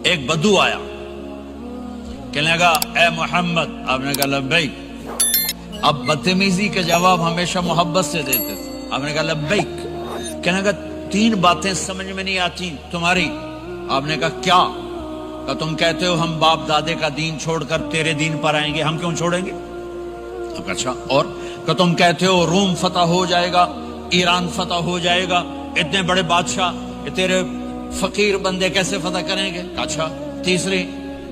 ایک بدو آیا، کہنے لگا اے محمد، آپ نے کہا لبیک۔ اب بدتمیزی کا جواب ہمیشہ محبت سے دیتے تھے، آپ نے کہا لبیک۔ کہنے لگا تین باتیں سمجھ میں نہیں آتی تمہاری۔ آپ نے کہا کیا؟ کہ تم کہتے ہو ہم باپ دادے کا دین چھوڑ کر تیرے دین پر آئیں گے، ہم کیوں چھوڑیں گے؟ اچھا، اور کہ تم کہتے ہو روم فتح ہو جائے گا، ایران فتح ہو جائے گا، اتنے بڑے بادشاہ یہ تیرے فقیر بندے کیسے فتح کریں گے؟ اچھا، تیسری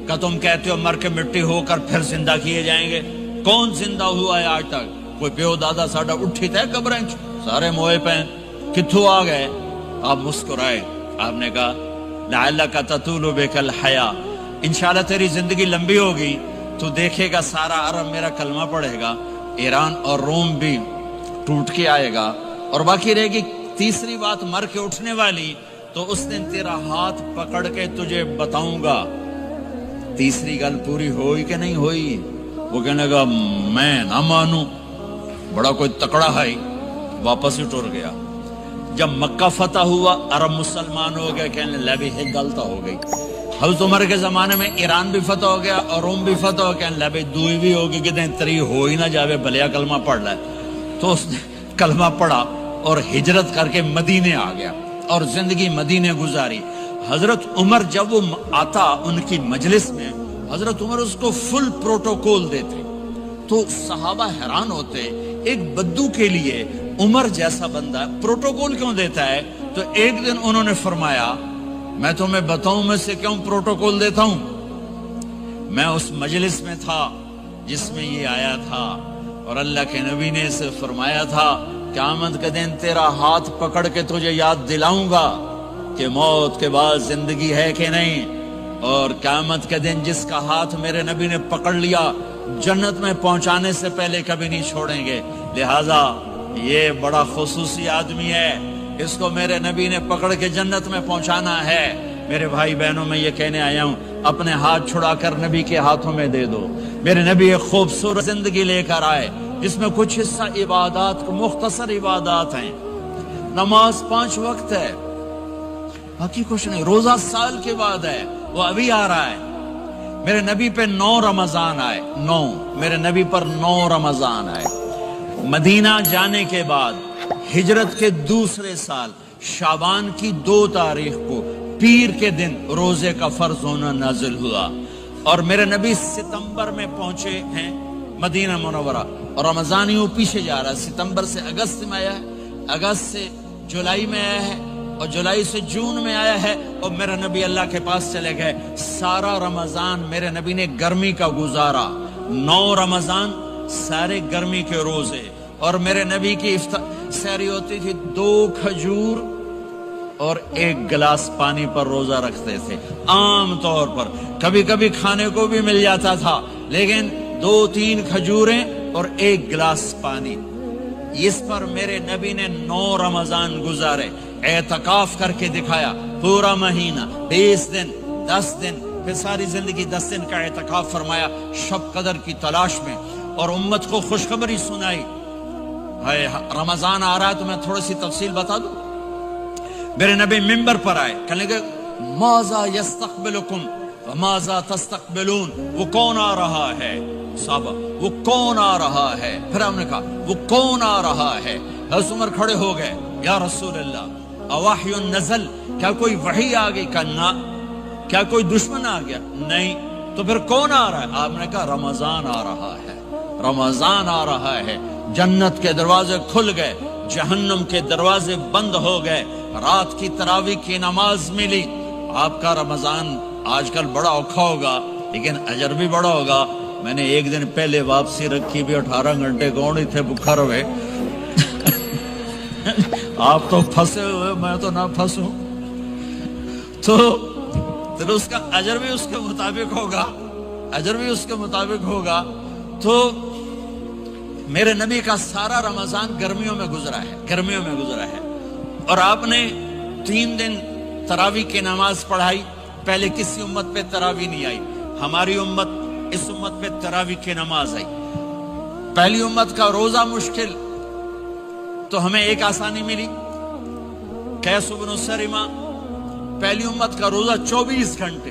کہ تم کہتے ہو مر کے مٹی ہو کر پھر زندہ کیے جائیں گے۔ کون زندہ ہوا ہے آج تک؟ کوئی پیو دادا ساڈا اٹھی تھے قبریں سارے موئے پہ کتھوں آ گئے؟ آپ مسکرائے، آپ نے کہا لعلک تطول بک الحیا، انشاءاللہ تیری زندگی لمبی ہوگی تو دیکھے گا سارا عرب میرا کلمہ پڑھے گا، ایران اور روم بھی ٹوٹ کے آئے گا، اور باقی رہے گی تیسری بات مر کے اٹھنے والی، تو اس دن تیرا ہاتھ پکڑ کے تجھے بتاؤں گا۔ تیسری گل پوری ہوئی کہ نہیں ہوئی؟ وہ کہنے لگا میں نہ مانوں، بڑا کوئی تکڑا ہے، واپس ہی ٹر گیا۔ جب مکہ فتح ہوا، عرب مسلمان ہو گئے، کہنے لگے ایک غلطہ ہو گئی۔ حضرت عمر کے زمانے میں ایران بھی فتح ہو گیا اور روم بھی فتح ہو گیا، کہنے لگے دوئی بھی ہوگی کہ دیں تری ہو ہی نہ جاوے، بھلیا کلمہ پڑھ لائے۔ تو اس نے کلمہ پڑھا اور ہجرت کر کے مدینے آ گیا اور زندگی مدینے گزاری۔ حضرت عمر جب وہ آتا ان کی مجلس میں، حضرت عمر اس کو فل پروٹوکول دیتے، تو صحابہ حیران ہوتے، ایک بدو کے لیے عمر جیسا بندہ پروٹوکول کیوں دیتا ہے؟ تو ایک دن انہوں نے فرمایا میں تمہیں بتاؤں میں سے کیوں پروٹوکول دیتا ہوں؟ میں اس مجلس میں تھا جس میں یہ آیا تھا، اور اللہ کے نبی نے اسے فرمایا تھا قیامت کے دن تیرا ہاتھ پکڑ کے تجھے یاد دلاؤں گا کہ موت کے بعد زندگی ہے کہ نہیں، اور قیامت کے دن جس کا ہاتھ میرے نبی نے پکڑ لیا جنت میں پہنچانے سے پہلے کبھی نہیں چھوڑیں گے۔ لہٰذا یہ بڑا خصوصی آدمی ہے، اس کو میرے نبی نے پکڑ کے جنت میں پہنچانا ہے۔ میرے بھائی بہنوں میں یہ کہنے آیا ہوں، اپنے ہاتھ چھڑا کر نبی کے ہاتھوں میں دے دو۔ میرے نبی ایک خوبصورت زندگی لے کر آئے جس میں کچھ حصہ عبادات، مختصر عبادات ہیں، نماز 5 وقت ہے، باقی کچھ نہیں، روزہ سال کے بعد ہے، وہ ابھی آ رہا ہے۔ میرے نبی پہ 9 رمضان آئے، 9 میرے نبی پر 9 رمضان آئے۔ مدینہ جانے کے بعد ہجرت کے دوسرے سال شعبان کی 2 تاریخ کو پیر کے دن روزے کا فرض ہونا نازل ہوا، اور میرے نبی ستمبر میں پہنچے ہیں مدینہ منورہ، اور رمضان یوں پیچھے جا رہا ہے، ستمبر سے اگست میں آیا ہے، اگست سے جولائی میں آیا ہے، اور جولائی سے جون میں آیا ہے، اور میرے نبی اللہ کے پاس چلے گئے۔ سارا رمضان میرے نبی نے گرمی کا گزارا، 9 رمضان سارے گرمی کے روزے، اور میرے نبی کی سحری ہوتی تھی 2 کھجور اور 1 گلاس پانی پر روزہ رکھتے تھے عام طور پر، کبھی کبھی کھانے کو بھی مل جاتا تھا، لیکن 2-3 کھجوریں اور 1 گلاس پانی، اس پر میرے نبی نے 9 رمضان گزارے، اعتکاف کر کے دکھایا، پورا مہینہ 20 دن 10 دن، پھر ساری زندگی 10 دن کا اعتکاف فرمایا شب قدر کی تلاش میں، اور امت کو خوشخبری سنائی۔ رمضان آ رہا ہے تو میں تھوڑی سی تفصیل بتا دوں۔ میرے نبی منبر پر آئے، کہنے لگے ماذا یستقبلکم وماذا تستقبلون، وہ کون آ رہا ہے؟ صحابہ وہ کون آ رہا ہے؟ پھر ہم نے کہا وہ کون آ رہا ہے؟ حضرت عمر کھڑے ہو گئے، یا رسول اللہ اوحی نزل، کیا کوئی وحی آ گئی؟ کہا نہ۔ کیا کوئی دشمن آ گیا؟ نہیں۔ تو پھر کون آ رہا ہے؟ آپ نے کہا رمضان آ رہا ہے، رمضان آ رہا ہے۔ جنت کے دروازے کھل گئے، جہنم کے دروازے بند ہو گئے، رات کی تراویح کی نماز ملی۔ آپ کا رمضان آج کل بڑا اوکھا ہوگا لیکن اجر بھی بڑا ہوگا۔ میں نے ایک دن پہلے واپسی رکھی بھی، 18 گھنٹے کون ہی تھے بکھا رہے۔ آپ تو پھنسے ہوئے، میں تو نہ پھنسوں، تو پھر اس کا اجر بھی اس کے مطابق ہوگا، اجر بھی اس کے مطابق ہوگا۔ تو میرے نبی کا سارا رمضان گرمیوں میں گزرا ہے، گرمیوں میں گزرا ہے، اور آپ نے 3 دن تراویح کی نماز پڑھائی۔ پہلے کسی امت پہ تراویح نہیں آئی، ہماری امت، اس امت پہ تراویح کی نماز آئی۔ پہلی امت کا روزہ مشکل، تو ہمیں ایک آسانی ملی، قیس بن سرمہ، پہلی امت کا روزہ 24 گھنٹے،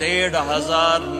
1500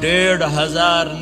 1500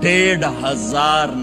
1500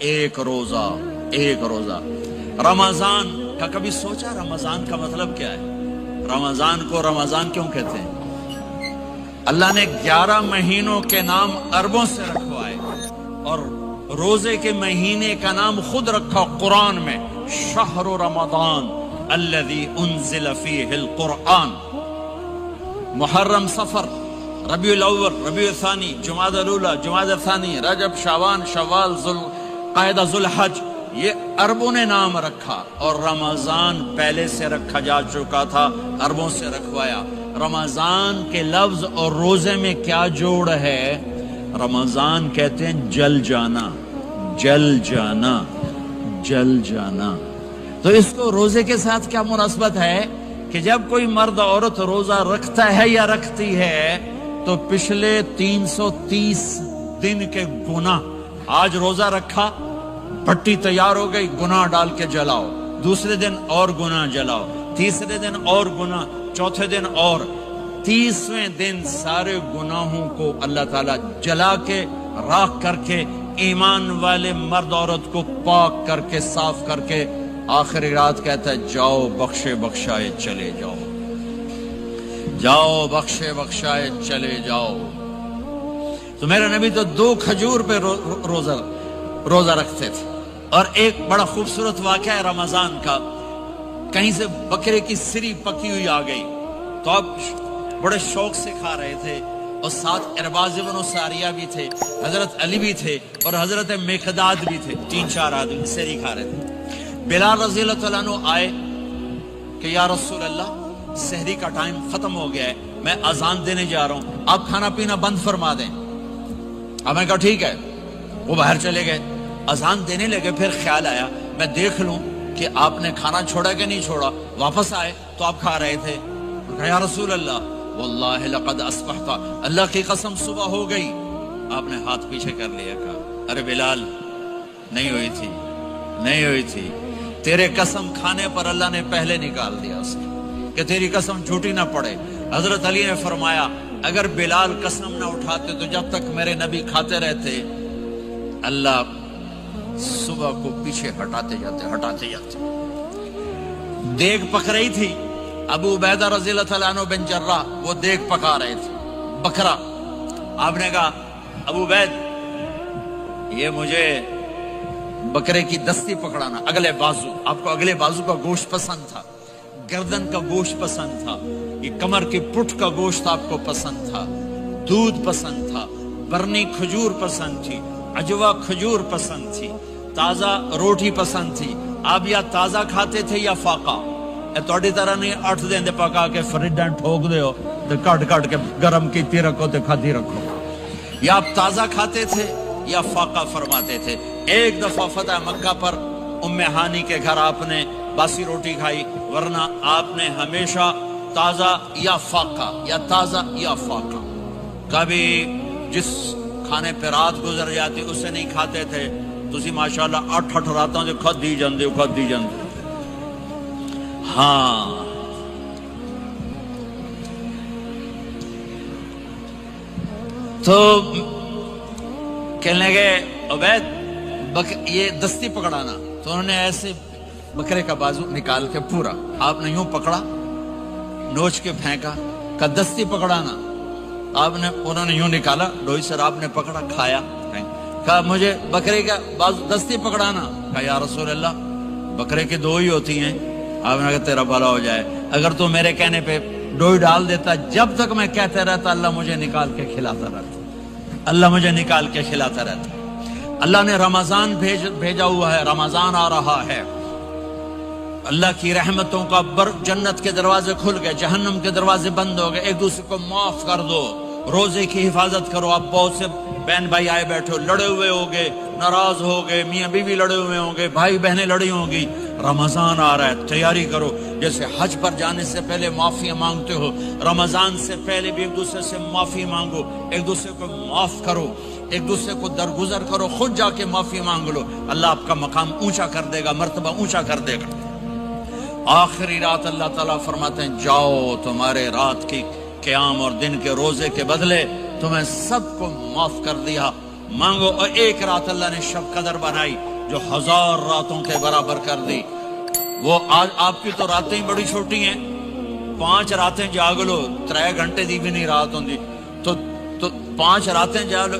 ایک روزہ، ایک روزہ۔ رمضان کا کبھی سوچا رمضان کا مطلب کیا ہے؟ رمضان کو رمضان کیوں کہتے ہیں؟ اللہ نے 11 مہینوں کے نام عربوں سے رکھوائے اور روزے کے مہینے کا نام خود رکھا قرآن میں، شہر رمضان الذی انزل فیہ القرآن۔ محرم، صفر، ربیع الاول، ربیع الثانی، جمادی الاولی، جمادی الثانی، رجب، شعبان، شوال، ذوالقعدہ، ذوالحج، یہ عربوں نے نام رکھا، اور رمضان پہلے سے رکھا جا چکا تھا، عربوں سے رکھوایا۔ رمضان کے لفظ اور روزے میں کیا جوڑ ہے؟ رمضان کہتے ہیں جل جانا، جل جانا، جل جانا۔ تو اس کو روزے کے ساتھ کیا مناسبت ہے کہ جب کوئی مرد عورت روزہ رکھتا ہے یا رکھتی ہے تو پچھلے 330 دن کے گناہ، آج روزہ رکھا، پٹی تیار ہو گئی، گناہ ڈال کے جلاؤ، دوسرے دن اور گناہ جلاؤ، تیسرے دن اور گناہ، چوتھے دن اور، 30ویں دن سارے گناہوں کو اللہ تعالیٰ جلا کے، راکھ کر کے، ایمان والے مرد عورت کو پاک کر کے، صاف کر کے، آخری رات کہتا ہے جاؤ بخشے بخشائے چلے جاؤ، جاؤ بخشے بخشائے چلے جاؤ۔ تو میرے نبی تو 2 کھجور پہ روزہ رکھتے تھے۔ اور ایک بڑا خوبصورت واقعہ ہے رمضان کا، کہیں سے بکرے کی سری پکی ہوئی آ گئی تو آپ بڑے شوق سے کھا رہے تھے، اور ساتھ ارباز بن ساریہ بھی تھے، حضرت علی بھی تھے، اور حضرت مقداد بھی تھے، 3-4 آدمی سری کھا رہے تھے۔ بلال رضی اللہ عنہ آئے کہ یا رسول اللہ سحری کا ٹائم ختم ہو گیا ہے، میں اذان دینے جا رہا ہوں، آپ کھانا پینا بند فرما دیں۔ اب میں کہا ٹھیک ہے، وہ باہر چلے گئے، اذان دینے لگے، پھر خیال آیا میں دیکھ لوں کہ آپ نے کھانا چھوڑا کہ نہیں چھوڑا۔ واپس آئے تو آپ کھا رہے تھے، کہا یا رسول اللہ واللہ لقد اصبحت، اللہ کی قسم صبح ہو گئی۔ آپ نے ہاتھ پیچھے کر لیا، کہا ارے بلال نہیں ہوئی تھی، نہیں ہوئی تھی، تیرے قسم کھانے پر اللہ نے پہلے نکال دیا اس کہ تیری قسم جھوٹی نہ پڑے۔ حضرت علی نے فرمایا اگر بلال قسم نہ اٹھاتے تو جب تک میرے نبی کھاتے رہتے اللہ صبح کو پیچھے ہٹاتے جاتے۔ دیگ پک رہی تھی، ابو عبیدہ رضی اللہ تعالیٰ عنہ بن جراح وہ دیگ پکا رہے تھے، بکرا۔ آپ نے کہا ابو عبید یہ مجھے بکرے کی دستی پکڑانا، اگلے بازو، آپ کو اگلے بازو کا گوشت پسند تھا، گردن کا گوشت پسند تھا، یہ کمر کی پٹھ کا گوشت آپ کو پسند تھا، دودھ پسند تھا، برنی کھجور پسند تھی، عجوا کھجور پسند تھی، تازہ روٹی پسند تھی۔ آپ یا تازہ کھاتے تھے یا فاقہ، توڑی طرح نہیں 8 دن دے پکا کے فریڈن ٹھوک دے ہو تو کٹ کے گرم کیتی رکھو تو کھاتی رکھو، یا آپ تازہ کھاتے تھے یا فاقہ فرماتے تھے۔ ایک دفعہ فتح مکہ پر ام ہانی کے گھر آپ نے باسی روٹی کھائی، ورنہ آپ نے ہمیشہ تازہ یا فاقہ، یا تازہ یا فاقہ، کبھی جس کھانے پہ رات گزر جاتی اسے نہیں کھاتے تھے۔ تسی ماشاءاللہ 8 راتوں سے کھد دی جاندے۔ ہاں تو کہنے لگے عبید یہ دستی پکڑانا، تو انہوں نے ایسے بکرے کا بازو نکال کے پورا آپ نے یوں پکڑا، نوچ کے پھینکا، کہ دستی پکڑانا، انہوں نے یوں نکالا، ڈوئی سر آپ نے پکڑا، کھایا، کہا مجھے بکرے کا بازو دستی پکڑانا، کہا یا رسول اللہ بکرے کی 2 ہی ہوتی ہیں۔ آپ نے کہا تیرا بھلا ہو جائے، اگر تو میرے کہنے پہ ڈوئی ڈال دیتا، جب تک میں کہتے رہتا اللہ مجھے نکال کے کھلاتا رہتا، اللہ مجھے نکال کے کھلاتا رہتا۔ اللہ نے رمضان بھیجا ہوا ہے، رمضان آ رہا ہے، اللہ کی رحمتوں کا جنت کے دروازے کھل گئے، جہنم کے دروازے بند ہو گئے، ایک دوسرے کو معاف کر دو، روزے کی حفاظت کرو۔ آپ بہت سے بہن بھائی آئے بیٹھے ہو، لڑے ہوئے ہوگے، ناراض ہو گئے، میاں بیوی لڑے ہوئے ہوں گے، بھائی بہنیں لڑی ہوں گی، رمضان آ رہا ہے، تیاری کرو۔ جیسے حج پر جانے سے پہلے معافی مانگتے ہو، رمضان سے پہلے بھی ایک دوسرے سے معافی مانگو، ایک دوسرے کو معاف کرو، ایک دوسرے کو درگزر کرو، خود جا کے معافی مانگ لو، اللہ آپ کا مقام اونچا کر دے گا، مرتبہ اونچا کر دے گا۔ آخری رات اللہ تعالیٰ فرماتے ہیں جاؤ، تمہارے رات کی قیام اور دن کے روزے کے بدلے تمہیں سب کو معاف کر دیا، مانگو، اور ایک رات اللہ نے شب قدر بنائی جو 1000 راتوں کے برابر کر دی۔ وہ آج آپ کی تو راتیں بڑی چھوٹی ہیں، 5 راتیں جاگ لو، 3 گھنٹے دی بھی نہیں رات ہوندی، تو 5 راتیں جاگ لو،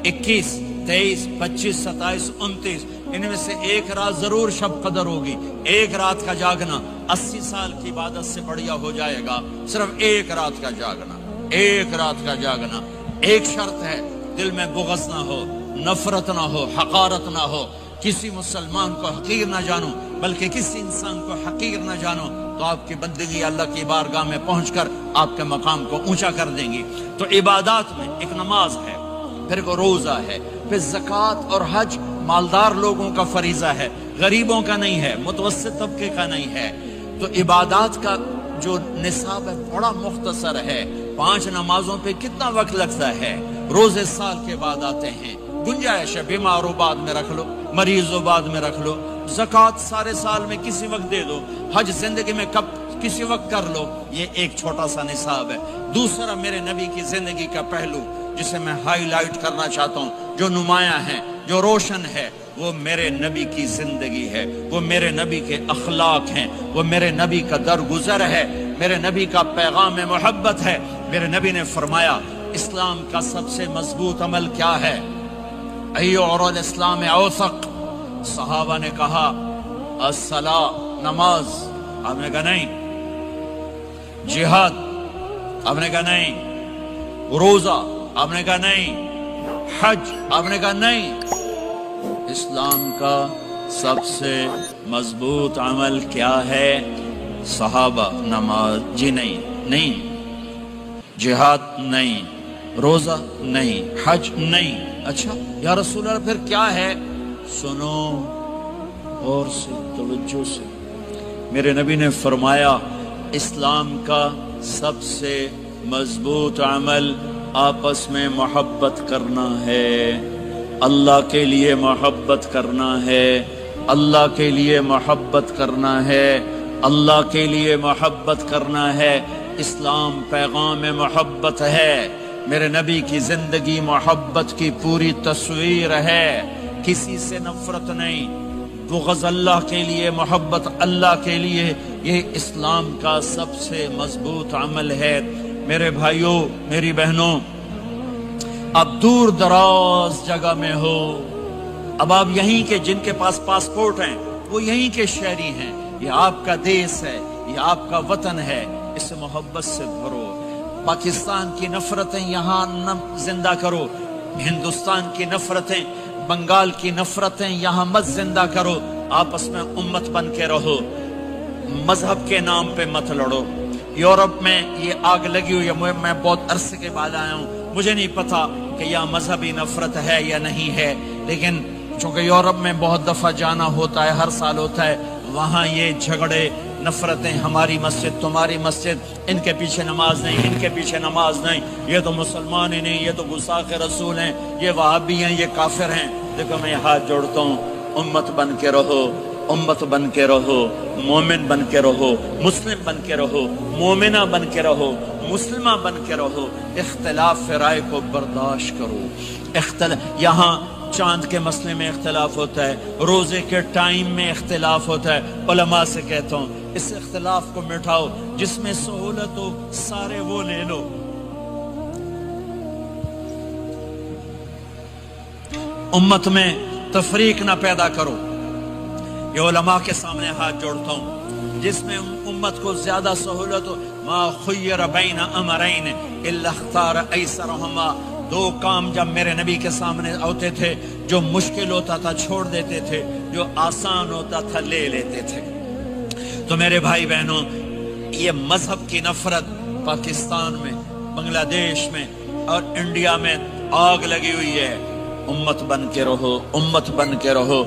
21 23 25 27 29، ان میں سے ایک رات ضرور شب قدر ہوگی۔ ایک رات کا جاگنا 80 سال کی عبادت سے بڑھیا ہو جائے گا، صرف ایک رات کا جاگنا، ایک رات کا جاگنا۔ ایک شرط ہے، دل میں بغض نہ ہو، نفرت نہ ہو، حقارت نہ ہو، کسی مسلمان کو حقیر نہ جانو، بلکہ کسی انسان کو حقیر نہ جانو، تو آپ کی بندگی اللہ کی بارگاہ میں پہنچ کر آپ کے مقام کو اونچا کر دیں گی۔ تو عبادات میں ایک نماز ہے، پھر کو روزہ ہے، پھر زکوٰۃ اور حج مالدار لوگوں کا فریضہ ہے، غریبوں کا نہیں ہے، متوسط طبقے کا نہیں ہے۔ تو عبادات کا جو نصاب ہے بڑا مختصر ہے۔ 5 نمازوں پہ کتنا وقت لگتا ہے؟ روزے سال کے بعد آتے ہیں، گنجائش ہے، بیمار ہو بعد میں رکھ لو، مریض ہو بعد میں رکھ لو، زکوٰۃ سارے سال میں کسی وقت دے دو، حج زندگی میں کب کسی وقت کر لو۔ یہ ایک چھوٹا سا نصاب ہے۔ دوسرا میرے نبی کی زندگی کا پہلو جسے میں ہائی لائٹ کرنا چاہتا ہوں، جو نمایاں ہے، جو روشن ہے، وہ میرے نبی کی زندگی ہے، وہ میرے نبی کے اخلاق ہیں، وہ میرے نبی کا درگزر ہے، میرے نبی کا پیغام محبت ہے۔ میرے نبی نے فرمایا اسلام کا سب سے مضبوط عمل کیا ہے؟ ایو اور الاسلام اوثق۔ صحابہ نے کہا الصلاۃ، نماز، آپ نے کہا نہیں۔ جہاد، آپ نے کہا نہیں۔ روزہ، آپ نے کہا نہیں۔ حج، آپ نے کہا نہیں۔ اسلام کا سب سے مضبوط عمل کیا ہے؟ صحابہ، نماز، جی نہیں۔ جہاد نہیں، روزہ نہیں، حج نہیں۔ اچھا یا رسول اللہ پھر کیا ہے؟ سنو اور سے توجہ سے، میرے نبی نے فرمایا اسلام کا سب سے مضبوط عمل آپس میں محبت کرنا ہے، اللہ کے لیے محبت کرنا ہے، اللہ کے لیے محبت کرنا ہے، اللہ کے لیے محبت کرنا ہے۔ اسلام پیغام محبت ہے، میرے نبی کی زندگی محبت کی پوری تصویر ہے، کسی سے نفرت نہیں، بغض اللہ کے لیے، محبت اللہ کے لیے، یہ اسلام کا سب سے مضبوط عمل ہے۔ میرے بھائیوں، میری بہنوں، اب دور دراز جگہ میں ہو، اب آپ یہیں کے، جن کے پاس پاسپورٹ ہیں وہ یہیں کے شہری ہیں، یہ آپ کا دیس ہے، یہ آپ کا وطن ہے، اسے محبت سے بھرو۔ پاکستان کی نفرتیں یہاں نہ زندہ کرو، ہندوستان کی نفرتیں، بنگال کی نفرتیں یہاں مت زندہ کرو، آپس میں امت بن کے رہو، مذہب کے نام پہ مت لڑو۔ یورپ میں یہ آگ لگی ہوئی ہے، میں بہت عرصے کے بعد آیا ہوں، مجھے نہیں پتا کہ یہ مذہبی نفرت ہے یا نہیں ہے، لیکن چونکہ یورپ میں بہت دفعہ جانا ہوتا ہے، ہر سال ہوتا ہے، وہاں یہ جھگڑے، نفرتیں، ہماری مسجد، تمہاری مسجد، ان کے پیچھے نماز نہیں، ان کے پیچھے نماز نہیں، یہ تو مسلمان ہی نہیں، یہ تو گستاخ رسول ہیں، یہ وہابی ہیں، یہ کافر ہیں۔ دیکھو میں ہاتھ جوڑتا ہوں، امت بن کے رہو، امت بن کے رہو، مومن بن کے رہو، مسلم بن کے رہو، مومنہ بن کے رہو، مسلمہ بن کے رہو، اختلاف رائے کو برداشت کرو۔ یہاں چاند کے مسئلے میں اختلاف ہوتا ہے، روزے کے ٹائم میں اختلاف ہوتا ہے، علماء سے کہتا ہوں اس اختلاف کو مٹھاؤ، جس میں سہولت ہو سارے وہ لے لو۔ امت میں تفریق نہ پیدا کرو۔ یہ علماء کے سامنے ہاتھ جوڑتا ہوں، جس میں امت کو زیادہ سہولت ہو، ما خیر بین امرین الا اختار ایسرہما، 2 کام جب میرے نبی کے سامنے ہوتے تھے، جو مشکل ہوتا تھا چھوڑ دیتے تھے، جو آسان ہوتا تھا لے لیتے تھے۔ تو میرے بھائی بہنوں، یہ مذہب کی نفرت پاکستان میں، بنگلہ دیش میں اور انڈیا میں آگ لگی ہوئی ہے۔ امت بن کے رہو، امت بن کے رہو۔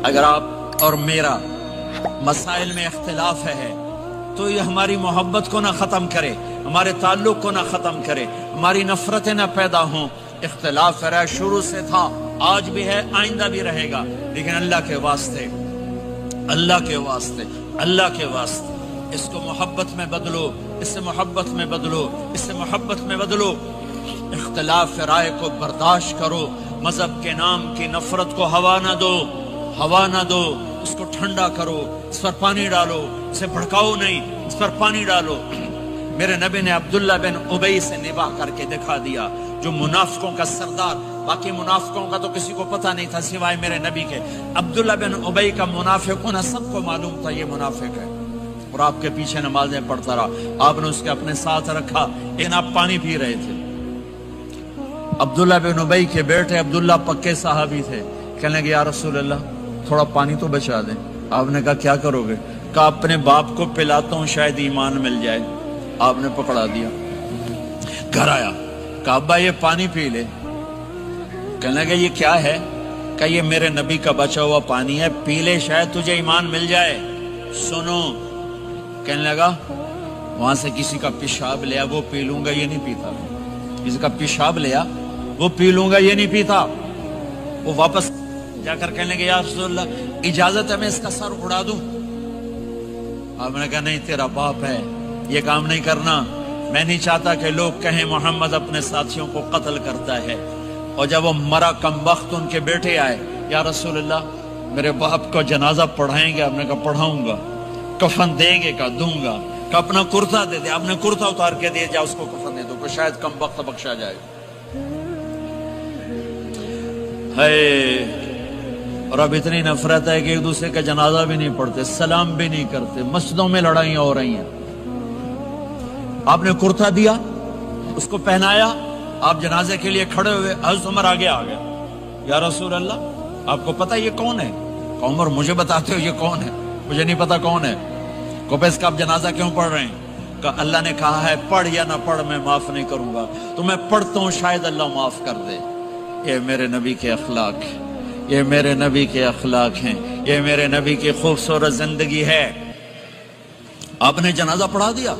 اگر آپ اور میرا مسائل میں اختلاف ہے تو یہ ہماری محبت کو نہ ختم کرے، ہمارے تعلق کو نہ ختم کرے، ہماری نفرتیں نہ پیدا ہوں۔ اختلاف رائے شروع سے تھا، آج بھی ہے، آئندہ بھی رہے گا، لیکن اللہ کے واسطے، اللہ کے واسطے، اللہ کے واسطے اس کو محبت میں بدلو، اس سے محبت میں بدلو، اس سے محبت میں بدلو۔ اختلاف رائے کو برداشت کرو، مذہب کے نام کی نفرت کو ہوا نہ دو، ہوا نہ دو، اس کو ٹھنڈا کرو، اس پر پانی ڈالو، اسے بھڑکاؤ نہیں، اس پر پانی ڈالو۔ میرے نبی نے عبداللہ بن ابی سے نباہ کر کے دکھا دیا، جو منافقوں کا سردار، باقی منافقوں کا تو کسی کو پتہ نہیں تھا سوائے میرے نبی کے، عبداللہ بن ابی کا منافق ہونا سب کو معلوم تھا، یہ منافق ہے، اور آپ کے پیچھے نمازیں پڑھتا رہا، آپ نے اس کے اپنے ساتھ رکھا، لیکن آپ پانی پی رہے تھے۔ عبداللہ بن ابی کے بیٹے عبداللہ پکے صحابی تھے، کہنے لگے یا رسول اللہ تھوڑا پانی تو بچا دیں۔ آپ نے کہا کیا کرو گے؟ کہا اپنے باپ کو پلاتا ہوں شاید ایمان مل جائے۔ آپ نے پکڑا دیا، گھر آیا، کہا ابا یہ پانی پی لے۔ کہنے لگے یہ کیا ہے؟ کہا یہ میرے نبی کا بچا ہوا پانی ہے، پی لے شاید تجھے ایمان مل جائے۔ سنو، کہنے لگا وہاں سے کسی کا پیشاب لیا وہ پی لوں گا، یہ نہیں پیتا، کسی کا پیشاب لیا وہ پی لوں گا، یہ نہیں پیتا۔ وہ واپس جا کر کہنے لگے یا رسول اللہ اجازت ہے میں اس کا سر اڑا دوں؟ آپ نے کہا نہیں، تیرا باپ ہے، یہ کام نہیں کرنا، میں نہیں چاہتا کہ لوگ کہیں محمد اپنے ساتھیوں کو قتل کرتا ہے۔ اور جب وہ مرا کم وقت ان کے بیٹے آئے، یا رسول اللہ میرے باپ کو جنازہ پڑھائیں گے؟ آپ نے کہا پڑھاؤں گا۔ کفن دیں گے؟ کہا دوں گا۔ کہ اپنا کرتا دے دے، آپ نے کرتا اتار کے دیا، جا اس کو کفن دے دو کہ شاید کم وقت بخشا جائے۔ اور اب اتنی نفرت ہے کہ ایک دوسرے کا جنازہ بھی نہیں پڑھتے، سلام بھی نہیں کرتے، مسجدوں میں لڑائیاں ہو رہی ہیں۔ آپ نے کرتا دیا، اس کو پہنایا، آپ جنازے کے لیے کھڑے ہوئے، حضرت عمر آگے آ گیا، یا رسول اللہ آپ کو پتہ یہ کون ہے؟ کہ عمر مجھے بتاتے ہو یہ کون ہے؟ مجھے نہیں پتا کون ہے۔ کو پہ اس کا آپ جنازہ کیوں پڑھ رہے ہیں؟ کہ اللہ نے کہا ہے پڑھ یا نہ پڑھ میں معاف نہیں کروں گا، تو میں پڑھتا ہوں شاید اللہ معاف کر دے۔ یہ میرے نبی کے اخلاق ہیں، یہ میرے نبی کے اخلاق ہیں، یہ میرے نبی کی خوبصورت زندگی ہے۔ آپ نے جنازہ پڑھا دیا،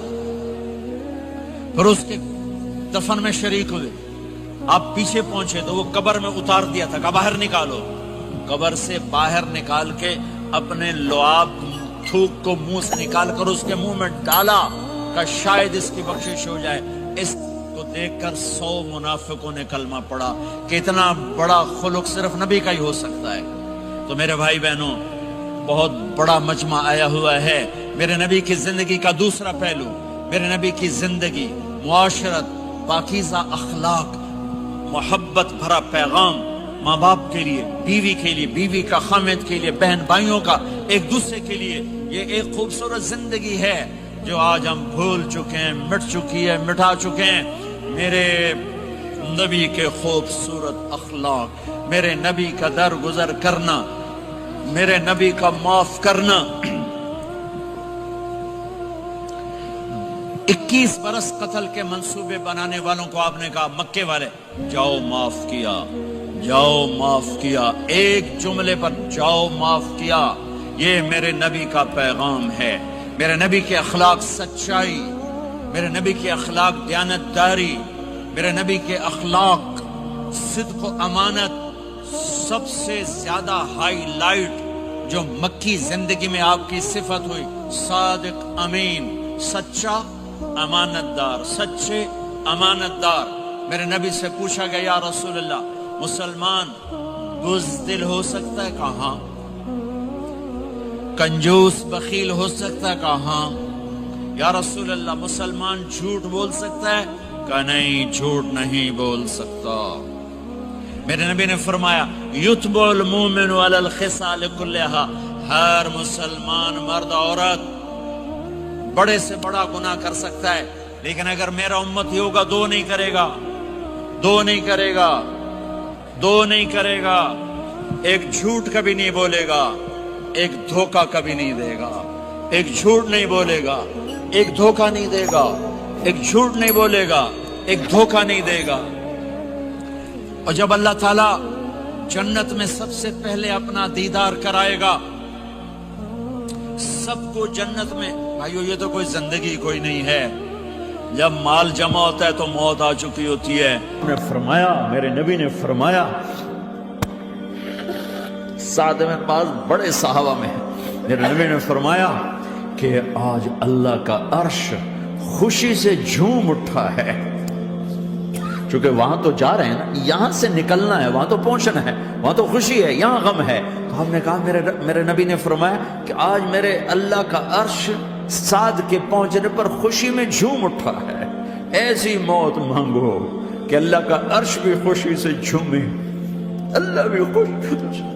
پھر اس کے دفن میں شریک ہوئے، آپ پیچھے پہنچے تو وہ قبر میں اتار دیا تھا، کہ باہر نکالو۔ قبر سے باہر نکال کے اپنے لعاب تھوک کو منہ سے نکال کر اس کے منہ میں ڈالا کہ شاید اس کی بخشش ہو جائے۔ اس کو دیکھ کر 100 منافقوں نے کلمہ پڑھا کہ اتنا بڑا خلق صرف نبی کا ہی ہو سکتا ہے۔ تو میرے بھائی بہنوں، بہت بڑا مجمع آیا ہوا ہے، میرے نبی کی زندگی کا دوسرا پہلو، میرے نبی کی زندگی، معاشرت، پاکیزہ اخلاق، محبت بھرا پیغام، ماں باپ کے لیے، بیوی کے لیے، بیوی کا خامد کے لیے، بہن بھائیوں کا ایک دوسرے کے لیے، یہ ایک خوبصورت زندگی ہے جو آج ہم بھول چکے ہیں، مٹ چکی ہے، مٹا چکے ہیں۔ میرے نبی کے خوبصورت اخلاق، میرے نبی کا درگزر کرنا، میرے نبی کا معاف کرنا۔ 21 برس قتل کے منصوبے بنانے والوں کو آپ نے کہا مکے والے جاؤ معاف کیا، جاؤ معاف کیا، ایک جملے پر جاؤ معاف کیا۔ یہ میرے نبی کا پیغام ہے، میرے نبی کے اخلاق سچائی، میرے نبی کے اخلاق دیانتداری، میرے نبی کے اخلاق صدق و امانت۔ سب سے زیادہ ہائی لائٹ جو مکی زندگی میں آپ کی صفت ہوئی، صادق امین، سچا امانت دار، سچے امانت دار۔ میرے نبی سے پوچھا گیا یا رسول اللہ مسلمان بزدل ہو سکتا ہے؟ کہاں؟ کنجوس بخیل ہو سکتا ہے؟ کہاں؟ یا رسول اللہ مسلمان جھوٹ بول سکتا ہے؟ کہ نہیں، جھوٹ نہیں بول سکتا۔ میرے نبی نے فرمایا یتبع المومن علی الخصال کلھا، ہر مسلمان مرد عورت بڑے سے بڑا گناہ کر سکتا ہے، لیکن اگر میرا امتی ہوگا دو نہیں کرے گا، دو نہیں کرے گا، دو نہیں کرے گا۔ ایک جھوٹ کبھی نہیں بولے گا، ایک دھوکہ کبھی نہیں دے گا۔ ایک جھوٹ نہیں بولے گا، ایک دھوکہ نہیں دے گا، ایک جھوٹ نہیں بولے گا، ایک دھوکہ نہیں دے گا۔ اور جب اللہ تعالیٰ جنت میں سب سے پہلے اپنا دیدار کرائے گا، سب کو جنت میں، بھائیو یہ تو کوئی زندگی کوئی نہیں ہے، جب مال جمع ہوتا ہے تو موت آ چکی ہوتی ہے۔ میرے نبی نے فرمایا، سعد بن معاذ بڑے صحابہ میں ہے، میرے نبی نے فرمایا کہ آج اللہ کا عرش خوشی سے جھوم اٹھا ہے، چونکہ وہاں تو جا رہے ہیں نا، یہاں سے نکلنا ہے، وہاں تو پہنچنا ہے، وہاں تو خوشی ہے، یہاں غم ہے۔ تو ہم نے کہا میرے نبی نے فرمایا کہ آج میرے اللہ کا عرش سعد کے پہنچنے پر خوشی میں جھوم اٹھا ہے، ایسی موت مانگو کہ اللہ کا عرش بھی خوشی سے جھومے، اللہ بھی خوشی سے۔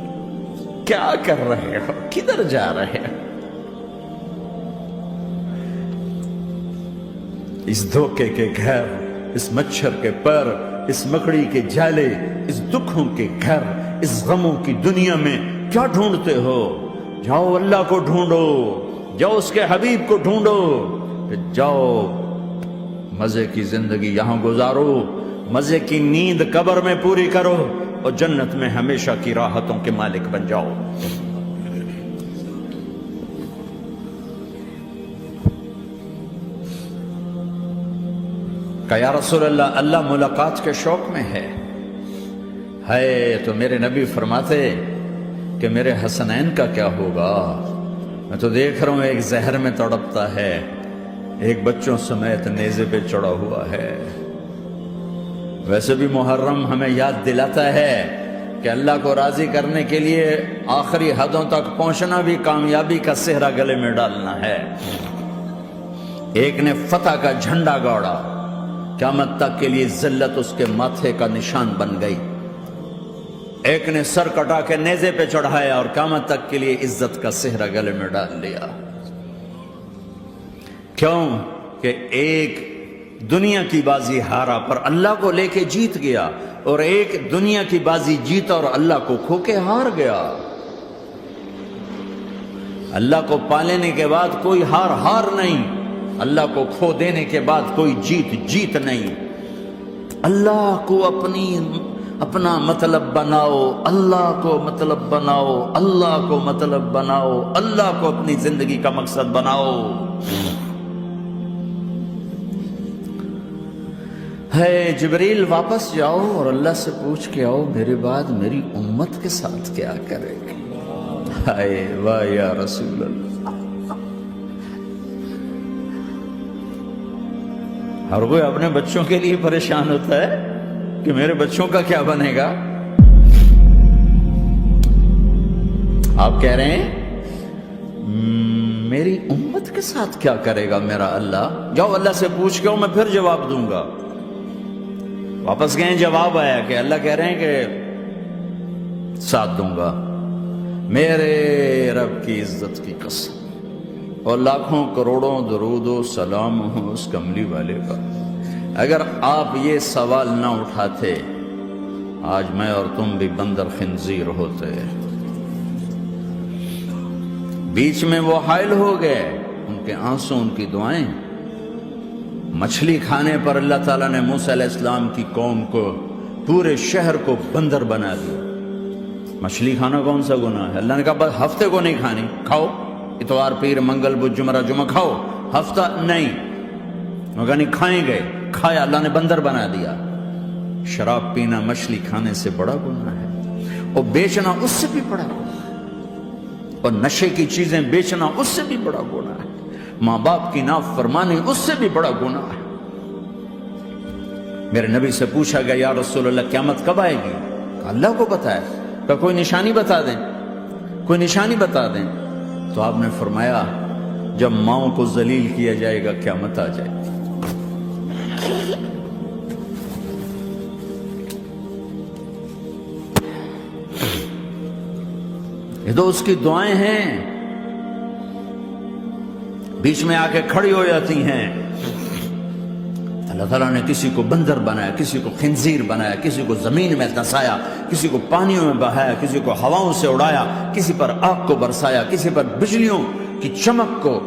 کیا کر رہے ہو؟ کدھر جا رہے ہو؟ اس دھوکے کے گھر، اس مچھر کے پر، اس مکڑی کے جالے، اس دکھوں کے گھر، اس غموں کی دنیا میں کیا ڈھونڈتے ہو؟ جاؤ اللہ کو ڈھونڈو، جاؤ اس کے حبیب کو ڈھونڈو، پھر جاؤ مزے کی زندگی یہاں گزارو، مزے کی نیند قبر میں پوری کرو، اور جنت میں ہمیشہ کی راحتوں کے مالک بن جاؤ۔ کہ یا رسول اللہ، اللہ ملاقات کے شوق میں ہے۔ تو میرے نبی فرماتے کہ میرے حسنین کا کیا ہوگا؟ میں تو دیکھ رہا ہوں ایک زہر میں تڑپتا ہے، ایک بچوں سمیت نیزے پہ چڑھا ہوا ہے۔ ویسے بھی محرم ہمیں یاد دلاتا ہے کہ اللہ کو راضی کرنے کے لیے آخری حدوں تک پہنچنا بھی کامیابی کا صحرا گلے میں ڈالنا ہے۔ ایک نے فتح کا جھنڈا گاڑا، قیامت تک کے لیے ذلت اس کے ماتھے کا نشان بن گئی۔ ایک نے سر کٹا کے نیزے پہ چڑھایا اور قیامت تک کے لیے عزت کا صحرا گلے میں ڈال لیا۔ کیوں کہ ایک دنیا کی بازی ہارا پر اللہ کو لے کے جیت گیا، اور ایک دنیا کی بازی جیتا اور اللہ کو کھو کے ہار گیا۔ اللہ کو پالینے کے بعد کوئی ہار نہیں، اللہ کو کھو دینے کے بعد کوئی جیت نہیں۔ اللہ کو اپنا مطلب بناؤ، اللہ کو مطلب بناؤ، اللہ کو مطلب بناؤ، اللہ کو اپنی زندگی کا مقصد بناؤ۔ جبریل واپس جاؤ اور اللہ سے پوچھ کے آؤ میرے بعد میری امت کے ساتھ کیا کرے گا؟ واہ یا رسول اللہ۔ ہر کوئی اپنے بچوں کے لیے پریشان ہوتا ہے کہ میرے بچوں کا کیا بنے گا۔ آپ کہہ رہے ہیں میری امت کے ساتھ کیا کرے گا میرا اللہ؟ جاؤ اللہ سے پوچھ کے آؤ، میں پھر جواب دوں گا۔ واپس گئے، جواب آیا کہ اللہ کہہ رہے ہیں کہ ساتھ دوں گا، میرے رب کی عزت کی قسم، اور لاکھوں کروڑوں درود و سلام ہوں اس کملی والے کا۔ اگر آپ یہ سوال نہ اٹھاتے، آج میں اور تم بھی بندر خنزیر ہوتے۔ بیچ میں وہ حائل ہو گئے، ان کے آنسو، ان کی دعائیں۔ مچھلی کھانے پر اللہ تعالیٰ نے موسیٰ علیہ السلام کی قوم کو، پورے شہر کو بندر بنا دیا۔ مچھلی کھانا کون سا گناہ ہے؟ اللہ نے کہا بس ہفتے کو نہیں کھانی، کھاؤ، اتوار پیر منگل بدھ جمعہ جمعہ کھاؤ، ہفتہ نہیں۔ مگر نہیں کھائیں گے، کھایا، اللہ نے بندر بنا دیا۔ شراب پینا مچھلی کھانے سے بڑا گناہ ہے، اور بیچنا اس سے بھی بڑا گناہ ہے، اور نشے کی چیزیں بیچنا اس سے بھی بڑا گناہ ہے، ماں باپ کی نافرمانی اس سے بھی بڑا گناہ ہے۔ میرے نبی سے پوچھا گیا یا رسول اللہ قیامت کب آئے گی؟ اللہ کو بتایا، کہ کوئی نشانی بتا دیں، کوئی نشانی بتا دیں۔ تو آپ نے فرمایا جب ماؤں کو ذلیل کیا جائے گا قیامت آ جائے گی۔ یہ تو اس کی دعائیں ہیں، بیچ میں آ کے کھڑی ہو جاتی ہیں۔ اللہ تعالیٰ نے کسی کو بندر بنایا، کسی کو خنزیر بنایا، کسی کو زمین میں دھسایا، کسی کو پانیوں میں بہایا، کسی کو ہواؤں سے اڑایا، کسی پر آگ کو برسایا، کسی پر بجلیوں کی چمک کو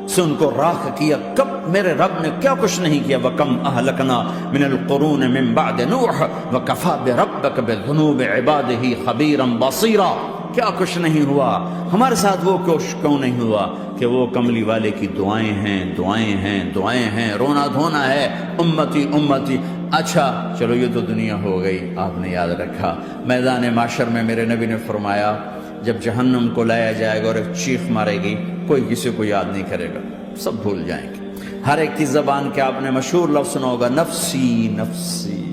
سے ان کو راکھ کیا۔ کب میرے رب نے کیا کچھ نہیں کیا۔ وَكَمْ أَهْلَكْنَا مِنَ الْقُرُونِ مِنْ بَعْدِ نُوحٍ وَكَفَى بِرَبِّكَ بِذُنُوبِ عِبَادِهِ خَبِيرًا بَصِيرًا۔ کیا کچھ نہیں ہوا ہمارے ساتھ، وہ کیوں نہیں ہوا کہ وہ کملی والے کی دعائیں ہیں، دعائیں ہیں، دعائیں ہیں، رونا دھونا ہے، امتی امتی۔ اچھا چلو یہ تو دنیا ہو گئی، آپ نے یاد رکھا۔ میدان معاشر میں میرے نبی نے فرمایا جب جہنم کو لایا جائے گا اور ایک چیخ مارے گی، کوئی کسی کو یاد نہیں کرے گا، سب بھول جائیں گے۔ ہر ایک کی زبان کے آپ نے مشہور لفظ سنا ہوگا، نفسی نفسی۔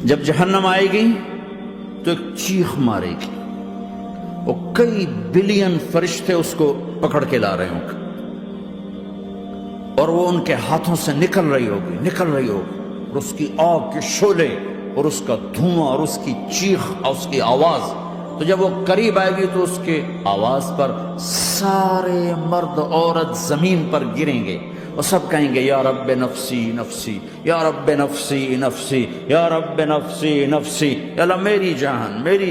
جب جہنم آئے گی تو ایک چیخ مارے گی، اور کئی بلین فرشتے اس کو پکڑ کے لا رہے ہوں گے، اور وہ ان کے ہاتھوں سے نکل رہی ہوگی، اور اس کی آگ کے شعلے اور اس کا دھواں اور اس کی چیخ اور اس کی آواز، تو جب وہ قریب آئے گی تو اس کے آواز پر سارے مرد عورت زمین پر گریں گے اور سب کہیں گے یا رب نفسی نفسی، یا رب نفسی نفسی، یا رب نفسی نفسی، یا اللہ میری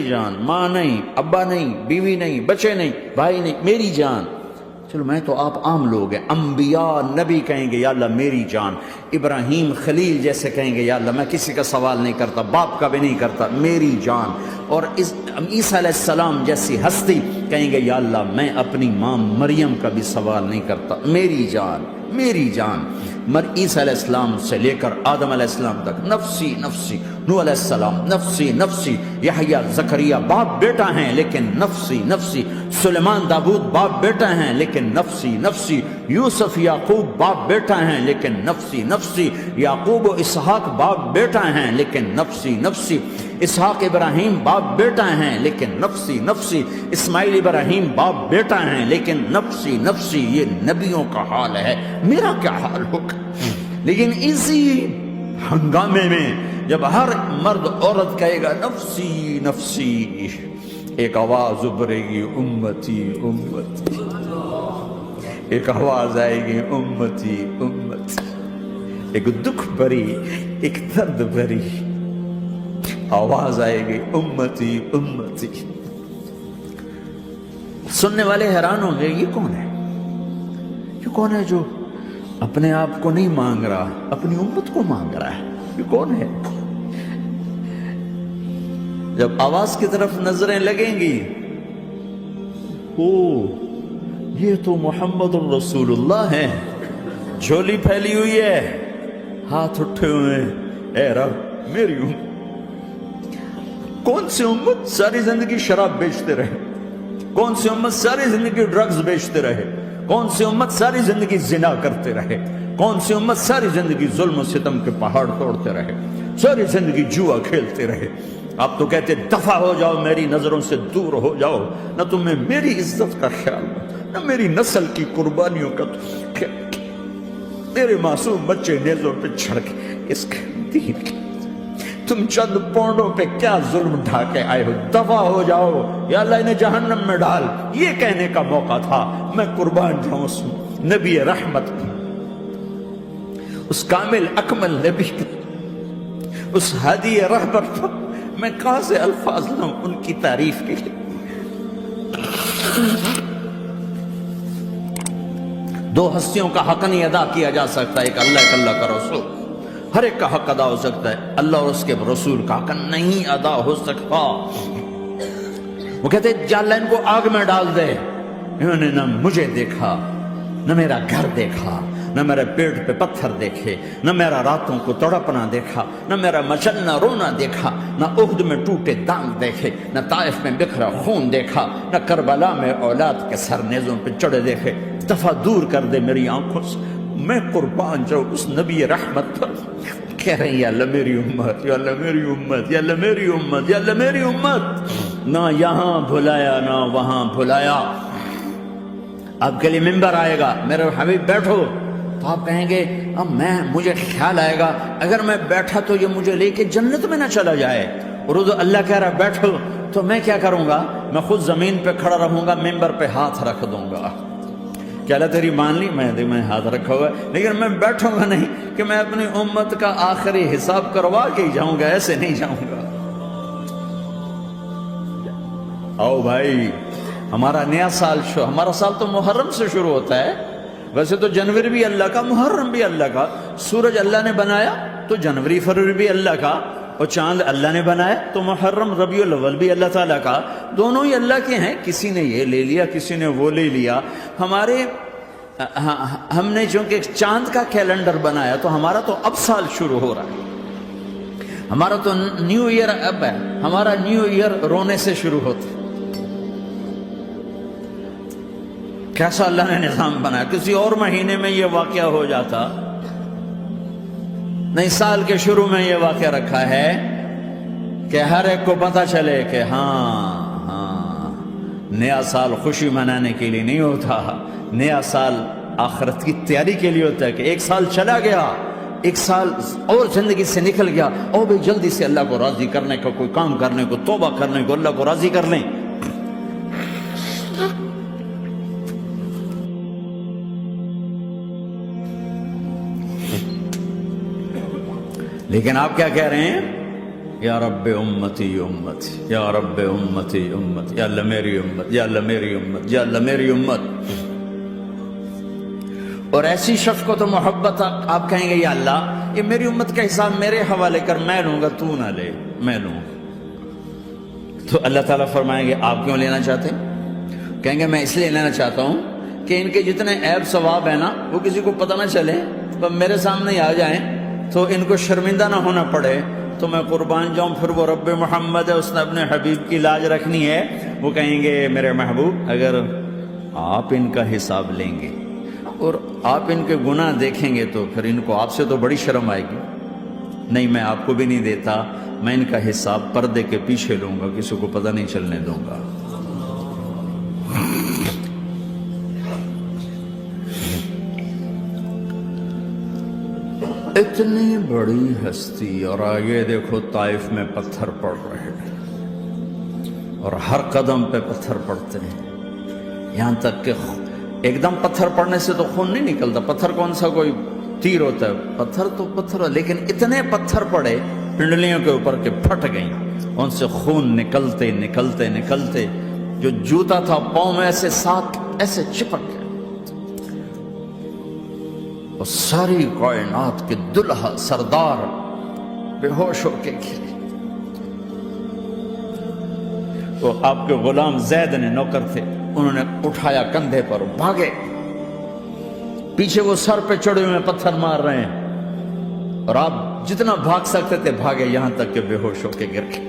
جان، ماں نہیں، ابا نہیں، بیوی نہیں، بچے نہیں، بھائی نہیں، میری جان۔ چلو میں تو آپ عام لوگ ہیں، انبیاء نبی کہیں گے یا اللہ میری جان، ابراہیم خلیل جیسے کہیں گے یا اللہ میں کسی کا سوال نہیں کرتا، باپ کا بھی نہیں کرتا، میری جان، اور عیسیٰ علیہ السلام جیسی ہستی کہیں گے یا اللہ میں اپنی ماں مریم کا بھی سوال نہیں کرتا، میری جان، میری جان۔ عیسیٰ علیہ السلام سے لے کر آدم علیہ السلام تک نفسی نفسی، نوح علیہ السلام نفسی نفسی، یحییٰ زکریا باپ بیٹا ہیں لیکن نفسی نفسی، سلیمان داؤد باپ بیٹا ہیں لیکن نفسی نفسی، یوسف یعقوب باپ بیٹا ہیں لیکن نفسی نفسی، یعقوب و اسحاق باپ بیٹا ہیں لیکن نفسی نفسی، اسحاق ابراہیم باپ بیٹا ہیں لیکن نفسی نفسی، اسماعیل ابراہیم باپ بیٹا ہیں لیکن نفسی نفسی۔ یہ نبیوں کا حال ہے، میرا کیا حال ہوگا؟ لیکن اسی ہنگامے میں جب ہر مرد عورت کہے گا نفسی نفسی، ایک آواز ابھرے گی امتی امتی، ایک آواز آئے گی امتی امتی، ایک دکھ بھری، ایک درد بھری آواز آئے گی امتی امتی۔ سننے والے حیران ہوں گے یہ کون ہے، یہ کون ہے جو اپنے آپ کو نہیں مانگ رہا، اپنی امت کو مانگ رہا ہے، یہ کون ہے؟ جب آواز کی طرف نظریں لگیں گی، او یہ تو محمد الرسول اللہ ہے، جھولی پھیلی ہوئی ہے، ہاتھ اٹھے ہوئے ہیں، اے رب میری امت۔ کون سی امت ساری زندگی شراب بیچتے رہے، کون سی امت ساری زندگی ڈرگز بیچتے رہے، کون سی امت ساری زندگی زنا کرتے رہے، کون سی امت ساری زندگی ظلم و ستم کے پہاڑ توڑتے رہے، ساری زندگی جوا کھیلتے رہے۔ آپ تو کہتے دفع ہو جاؤ، میری نظروں سے دور ہو جاؤ، نہ تمہیں میری عزت کا خیال نہ میری نسل کی قربانیوں کا خیال، میرے معصوم بچے نیزوں پہ چڑھ کے اس کے دین کے تم چند پونڈوں پہ کیا ظلم ڈھا کے آئے ہو، دفع ہو جاؤ یا اللہ انہیں جہنم میں ڈال۔ یہ کہنے کا موقع تھا، میں قربان جاؤں اس نبی رحمت کی، اس کامل اکمل نبی کی، اس ہادی رہبر پر میں کہاں سے الفاظ لوں ان کی تعریف کے لیے۔ دو ہستیوں کا حق نہیں ادا کیا جا سکتا، ایک اللہ کا رسول، ہر ایک کا حق ادا ہو سکتا ہے، اللہ اور اس کے رسول کا حق نہیں ادا ہو سکتا۔ وہ کہتے جا اللہ ان کو آگ میں ڈال دے، انہوں نے نہ مجھے دیکھا، نہ میرا گھر دیکھا، نہ میرے پیٹ پہ پتھر دیکھے، نہ میرا راتوں کو تڑپنا دیکھا، نہ میرا مچلنا رونا دیکھا، نہ احد میں ٹوٹے دانت دیکھے، نہ طائف میں بکھرا خون دیکھا، نہ کربلا میں اولاد کے سر نیزوں پہ چڑھے دیکھے۔ دفعہ دور کر دے میری آنکھوں سے، میں قربان جاؤں اس نبی رحمت پر۔ کہہ رہے ہیں یا اللہ میری امت، یا اللہ میری امت، یا اللہ میری امت، یا اللہ میری امت، نہ یہاں بھلایا نہ وہاں بھلایا۔ آپ کے لیے ممبر آئے گا، میرے حبیب بیٹھو، تو آپ کہیں گے اب مجھے خیال آئے گا اگر میں بیٹھا تو یہ مجھے لے کے جنت میں نہ چلا جائے، اور اللہ کہہ رہا بیٹھو، تو میں کیا کروں گا؟ میں خود زمین پہ کھڑا رہوں گا، ممبر پہ ہاتھ رکھ دوں گا۔ کیا اللہ تیری مان لی؟ میں ہاتھ رکھا ہوا ہے، لیکن میں بیٹھوں گا نہیں کہ میں اپنی امت کا آخری حساب کروا کے ہی جاؤں گا، ایسے نہیں جاؤں گا۔ آؤ بھائی، ہمارا نیا سال ہمارا سال تو محرم سے شروع ہوتا ہے، ویسے تو جنوری بھی اللہ کا، محرم بھی اللہ کا، سورج اللہ نے بنایا تو جنوری فروری بھی اللہ کا، اور چاند اللہ نے بنایا تو محرم ربیع الاول بھی اللہ تعالیٰ کا، دونوں ہی اللہ کے ہیں۔ کسی نے یہ لے لیا، کسی نے وہ لے لیا۔ ہم نے چونکہ چاند کا کیلنڈر بنایا تو ہمارا تو اب سال شروع ہو رہا ہے، ہمارا تو نیو ایئر اب ہے، ہمارا نیو ایئر رونے سے شروع ہوتا ہے۔ کیسا اللہ نے نظام بنایا، کسی اور مہینے میں یہ واقعہ ہو جاتا، نئی سال کے شروع میں یہ واقعہ رکھا ہے کہ ہر ایک کو پتہ چلے کہ ہاں نیا سال خوشی منانے کے لیے نہیں ہوتا، نیا سال آخرت کی تیاری کے لیے ہوتا ہے کہ ایک سال چلا گیا، ایک سال اور زندگی سے نکل گیا، اور بھی جلدی سے اللہ کو راضی کرنے کا کوئی کام کرنے کو، توبہ کرنے کو، اللہ کو راضی کر لیں۔ لیکن آپ کیا کہہ رہے ہیں؟ یا رب امتی امتی، یا رب امتی امت، یا اللہ میری امت، یا اللہ میری امت، یا اللہ میری امت۔ اور ایسی شخص کو تو محبت آپ کہیں گے یا اللہ یہ میری امت کا حساب میرے حوالے کر، میں لوں گا، تو نہ لے، میں لوں۔ تو اللہ تعالیٰ فرمائیں گے آپ کیوں لینا چاہتے ہیں؟ کہیں گے میں اس لیے لینا چاہتا ہوں کہ ان کے جتنے عیب ثواب ہیں نا وہ کسی کو پتہ نہ چلے، تو میرے سامنے آ جائیں تو ان کو شرمندہ نہ ہونا پڑے، تو میں قربان جاؤں۔ پھر وہ رب محمد ہے، اس نے اپنے حبیب کی لاج رکھنی ہے، وہ کہیں گے میرے محبوب اگر آپ ان کا حساب لیں گے اور آپ ان کے گناہ دیکھیں گے تو پھر ان کو آپ سے تو بڑی شرم آئے گی۔ نہیں، میں آپ کو بھی نہیں دیتا، میں ان کا حساب پردے کے پیچھے لوں گا، کسی کو پتہ نہیں چلنے دوں گا۔ اتنی بڑی ہستی، اور آگے دیکھو طائف میں پتھر پڑ رہے ہیں اور ہر قدم پہ پتھر پڑتے ہیں، یہاں تک کہ ایک دم پتھر پڑنے سے تو خون نہیں نکلتا، پتھر کون سا کوئی تیر ہوتا ہے، پتھر تو پتھر، لیکن اتنے پتھر پڑے پنڈلیوں کے اوپر کہ پھٹ گئیں، ان سے خون نکلتے نکلتے نکلتے جو جوتا تھا پاؤں میں ایسے ساتھ ایسے چپک گئے، اور ساری کائنات کے دلہا سردار بے ہوش ہو کے گرے۔ تو آپ کے غلام زید نے نوکر تھے، انہوں نے اٹھایا کندھے پر، بھاگے، پیچھے وہ سر پہ چڑھے ہوئے پتھر مار رہے ہیں، اور آپ جتنا بھاگ سکتے تھے بھاگے، یہاں تک کہ بے ہوش ہو کے گر گئے۔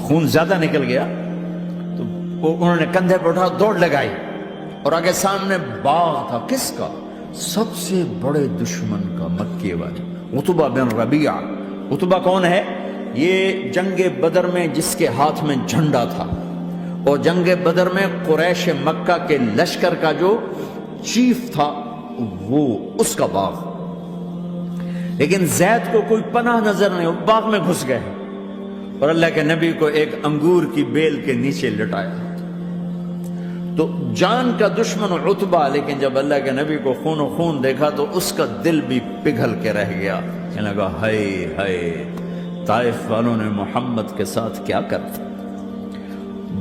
خون زیادہ نکل گیا تو انہوں نے کندھے پہ اٹھا دوڑ لگائی، اور آگے سامنے باغ تھا، کس کا؟ سب سے بڑے دشمن کا، مکے والے عتبہ بن ربیعہ۔ عتبہ کون ہے؟ یہ جنگ بدر میں جس کے ہاتھ میں جھنڈا تھا، اور جنگ بدر میں قریش مکہ کے لشکر کا جو چیف تھا وہ اس کا باغ۔ لیکن زید کو کوئی پناہ نظر نہیں، وہ باغ میں گھس گئے اور اللہ کے نبی کو ایک انگور کی بیل کے نیچے لٹایا۔ تو جان کا دشمن عتبہ، لیکن جب اللہ کے نبی کو خون و خون دیکھا تو اس کا دل بھی پگھل کے رہ گیا، کہنے لگا ہائے ہائے، طائف والوں نے محمد کے ساتھ کیا کرتا۔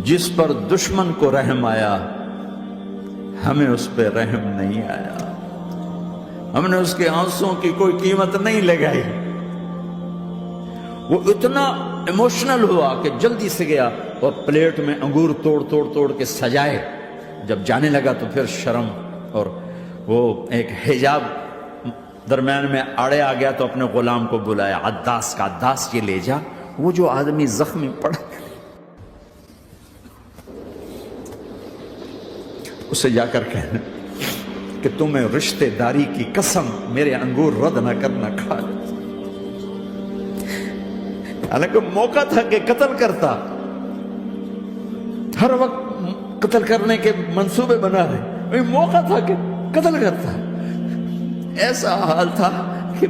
جس پر دشمن کو رحم آیا ہمیں اس پہ رحم نہیں آیا، ہم نے اس کے آنسوں کی کوئی قیمت نہیں لگائی۔ وہ اتنا ایموشنل ہوا کہ جلدی سے گیا اور پلیٹ میں انگور توڑ توڑ توڑ کے سجائے۔ جب جانے لگا تو پھر شرم اور وہ ایک حجاب درمیان میں آڑے آ گیا، تو اپنے غلام کو بلایا، عداس کا، عداس یہ لے جا وہ جو آدمی زخمی پڑا، اسے جا کر کہنا کہ تمہیں رشتے داری کی قسم میرے انگور رد نہ کرنا، کھا لے۔ حالانکہ موقع تھا کہ قتل کرتا، ہر وقت قتل کرنے کے منصوبے بنا رہے، موقع تھا کہ قتل کرتا۔ ایسا حال تھا کہ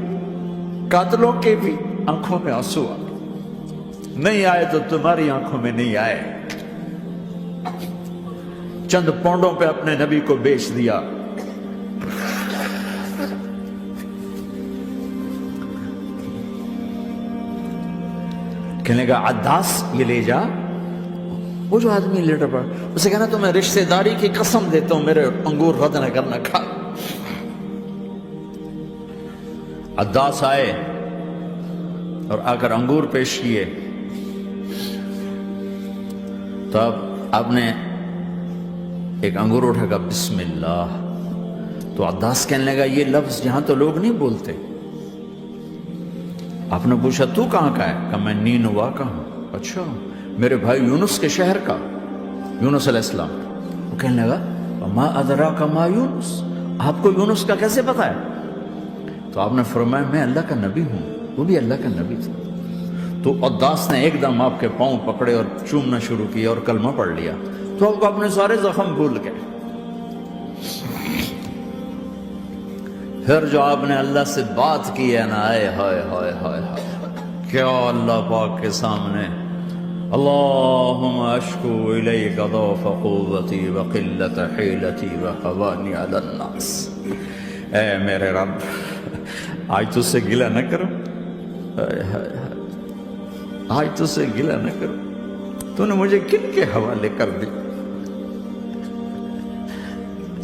قاتلوں کے بھی آنکھوں میں آنسو آ گئے، نہیں آئے تو تمہاری آنکھوں میں نہیں آئے۔ چند پونڈوں پہ اپنے نبی کو بیچ دیا۔ کہنے گا عداس یہ لے جا، وہ جو آدمی لیٹر پڑا، اسے کہنا تو میں رشتہ داری کی قسم دیتا ہوں میرے انگور رد نہ کرنا، کھا۔ عداس آئے اور آ کر انگور پیش کیے، تو اب آپ نے ایک انگور اٹھا کر بسم اللہ، تو عداس کہنے لگا یہ لفظ یہاں تو لوگ نہیں بولتے۔ آپ نے پوچھا تو کہاں کا ہے؟ کہا میں نینوا کا ہوں۔ اچھا، میرے بھائی یونس کے شہر کا، یونس علیہ السلام۔ وہ کہنے لگا ما ادراک ما یونس، آپ کو یونس کا کیسے پتا ہے؟ تو آپ نے فرمایا میں اللہ کا نبی ہوں، وہ بھی اللہ کا نبی تھا. تو عداس نے ایک دم آپ کے پاؤں پکڑے اور چومنا شروع کیا اور کلمہ پڑھ لیا تو آپ کو اپنے سارے زخم بھول گئے. پھر جو آپ نے اللہ سے بات کی ہے نا، آئے ہائے ہائے ہائے ہائے، کیا اللہ پاک کے سامنے اللہم اشکو الیک ضعف قوتی وقلت حیلتی وقوانی علی الناس. اے میرے رب، آج تجھ سے گلہ نہ کرو، آج تجھ سے گلہ نہ کرو، تو نے مجھے کن کے حوالے کر دی،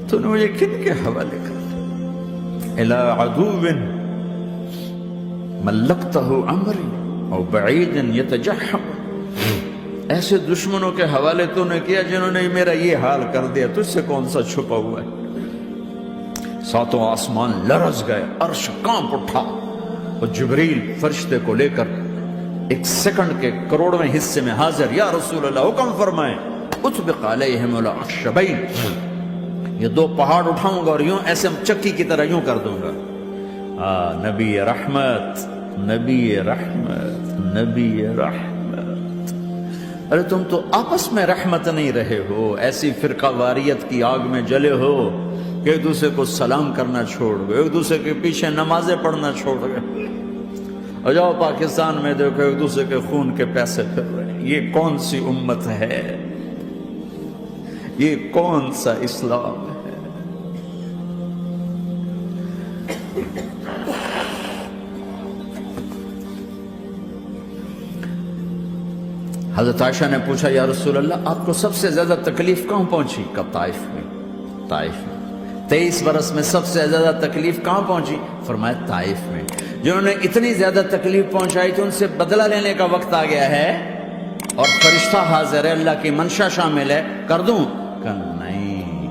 تو نے مجھے کن کے حوالے کر دی. الی عدو ملکتہ عمری او بعید یتجحم، ایسے دشمنوں کے حوالے تو نے کیا جنہوں نے میرا یہ حال کر دیا، تجھ سے کون سا چھپا ہوا ہے. ساتوں آسمان لرز گئے، عرش کانپ اٹھا، اور جبریل فرشتے کو لے کر ایک سیکنڈ کے کروڑویں حصے میں حاضر. یا رسول اللہ حکم فرمائیں. اطبق علیہم الاخشبین، یہ دو پہاڑ اٹھاؤں گا اور یوں ایسے چکی کی طرح یوں کر دوں گا. نبی رحمت، نبی رحمت، نبی رحمت. ارے تم تو آپس میں رحمت نہیں رہے ہو، ایسی فرقہ واریت کی آگ میں جلے ہو کہ ایک دوسرے کو سلام کرنا چھوڑ گئے، ایک دوسرے کے پیچھے نمازیں پڑھنا چھوڑ گئے. اور جاؤ پاکستان میں دیکھو ایک دوسرے کے خون کے پیسے پھر رہے ہیں. یہ کون سی امت ہے؟ یہ کون سا اسلام ہے؟ حضرت عائشہ نے پوچھا یا رسول اللہ آپ کو سب سے زیادہ تکلیف کہاں پہنچی؟ کب؟ طائف میں. طائف میں 23 برس میں سب سے زیادہ تکلیف کہاں پہنچی؟ فرمایا طائف میں. جنہوں نے اتنی زیادہ تکلیف پہنچائی تھی ان سے بدلہ لینے کا وقت آ گیا ہے اور فرشتہ حاضر ہے، اللہ کی منشا شامل ہے، کر دوں؟ کہ نہیں،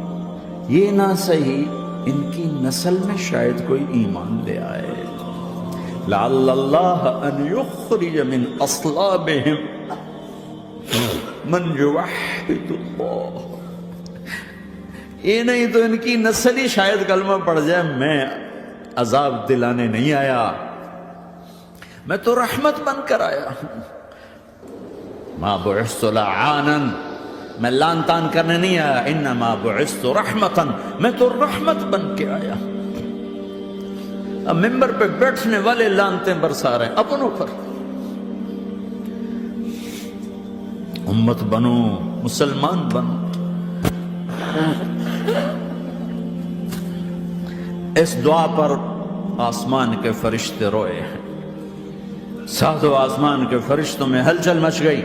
یہ نہ صحیح، ان کی نسل میں شاید کوئی ایمان لے آئے. لعل اللہ ان یخرج من اصلابہم من یوحد اللہ. یہ نہیں تو ان کی نسل ہی شاید کلمہ پڑھ جائے. میں عذاب دلانے نہیں آیا، میں تو رحمت بن کر آیا. ما بعثت لعانا، میں لان تان کرنے نہیں آیا. انما بعثت رحمتا، میں تو رحمت بن کے آیا. اب ممبر پہ بیٹھنے والے لانتیں برسا رہے ہیں اپنوں پر. امت بنو، مسلمان بنو. اس دعا پر آسمان کے فرشتے روئے ہیں. ساتوں آسمان کے فرشتوں میں ہلچل مچ گئی.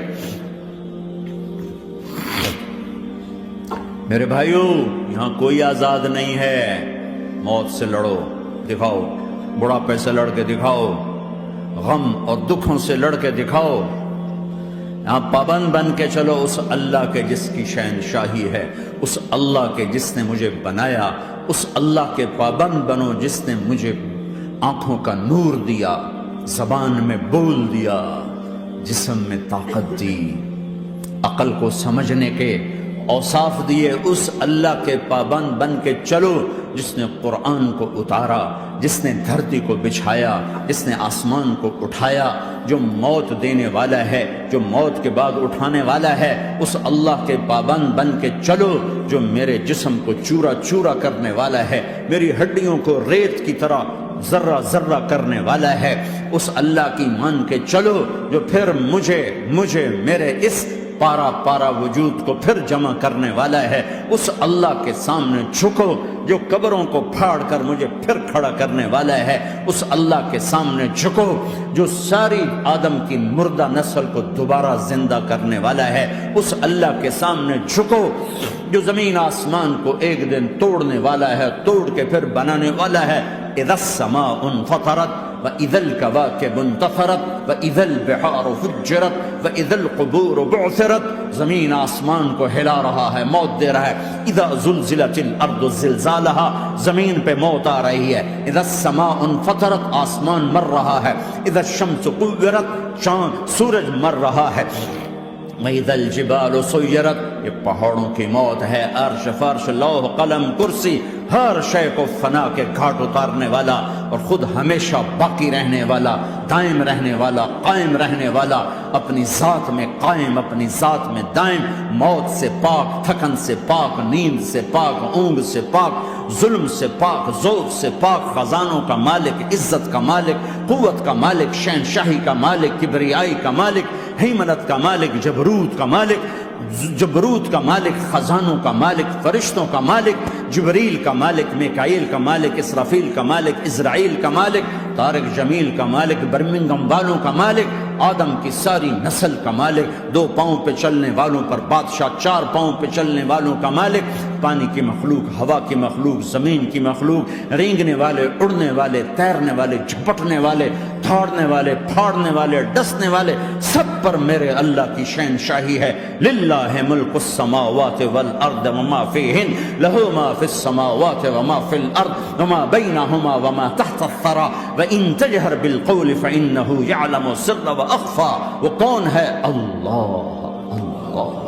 میرے بھائیو، یہاں کوئی آزاد نہیں ہے. موت سے لڑو، دکھاؤ. بڑھاپے سے لڑ کے دکھاؤ. غم اور دکھوں سے لڑ کے دکھاؤ. یہاں پابند بن کے چلو اس اللہ کے جس کی شہنشاہی ہے، اس اللہ کے جس نے مجھے بنایا. اس اللہ کے پابند بنو جس نے مجھے آنکھوں کا نور دیا، زبان میں بول دیا، جسم میں طاقت دی، عقل کو سمجھنے کے اوصاف دیے. اس اللہ کے پابند بن کے چلو جس نے قرآن کو اتارا، جس نے دھرتی کو بچھایا، جس نے آسمان کو اٹھایا، جو موت دینے والا ہے، جو موت کے بعد اٹھانے والا ہے. اس اللہ کے پابند بن کے چلو جو میرے جسم کو چورا چورا کرنے والا ہے، میری ہڈیوں کو ریت کی طرح ذرہ ذرہ کرنے والا ہے. اس اللہ کی مان کے چلو جو پھر مجھے میرے اس پارا پارا وجود کو پھر جمع کرنے والا ہے. اس اللہ کے سامنے جھکو جو قبروں کو پھاڑ کر مجھے پھر کھڑا کرنے والا ہے. اس اللہ کے سامنے جھکو جو ساری آدم کی مردہ نسل کو دوبارہ زندہ کرنے والا ہے. اس اللہ کے سامنے جھکو جو زمین آسمان کو ایک دن توڑنے والا ہے، توڑ کے پھر بنانے والا ہے. اذا السماء انفطرت وَإِذَا الْكَوَاكِبُ انتَثَرَتْ وَإِذَا الْبِحَارُ فُجِّرَتْ وَإِذَا الْقُبُورُ بُعْثِرَتْ. زمین آسمان کو ہلا رہا ہے، موت دے رہا ہے. اِذَا زُلْزِلَتِ الْأَرْضُ زِلْزَالَهَا، زمین پہ موت آ رہی ہے. اِذَا السَّمَاءُ انفطرت، آسمان مر رہا ہے. اِذَا الشَّمْسُ كُوِّرَتْ، چاند سورج مر رہا ہے. وَإِذَا الْجِبَالُ سُيِّرَتْ، یہ پہاڑوں کی موت ہے. عرش فرش لوح قلم کرسی ہر شے کو فنا کے گھاٹ اتارنے والا اور خود ہمیشہ باقی رہنے والا، دائم رہنے والا، قائم رہنے والا، اپنی ذات میں قائم، اپنی ذات میں دائم، موت سے پاک، تھکن سے پاک، نیند سے پاک، اونگ سے پاک، ظلم سے پاک، ذوق سے پاک، خزانوں کا مالک، عزت کا مالک، قوت کا مالک، شہنشاہی کا مالک، کبریائی کا مالک، ہیمنت کا مالک، جبروت کا مالک، جبروت کا مالک، خزانوں کا مالک، فرشتوں کا مالک، جبریل کا مالک، میکائیل کا مالک، اسرافیل کا مالک، اسرائیل کا مالک، طارق جمیل کا مالک، برمنگم والوں کا مالک، آدم کی ساری نسل کا مالک، 2 پاؤں پہ چلنے والوں پر بادشاہ، 4 پاؤں پہ چلنے والوں کا مالک، پانی کی مخلوق، ہوا کی مخلوق، زمین کی مخلوق، رینگنے والے، اڑنے والے، تیرنے والے، جھپٹنے والے، دھاڑنے والے، پھاڑنے والے، ڈسنے والے، سب پر میرے اللہ کی شہنشاہی ہے۔ للہ ملک السماوات والارض وما فیہن، لہ ما فی السماوات وما فی الارض وما بینہما وما تحت الثری وان تجہر بالقول فانہ یعلم السر واخفی۔ وہ کون ہے؟ اللہ۔ اللہ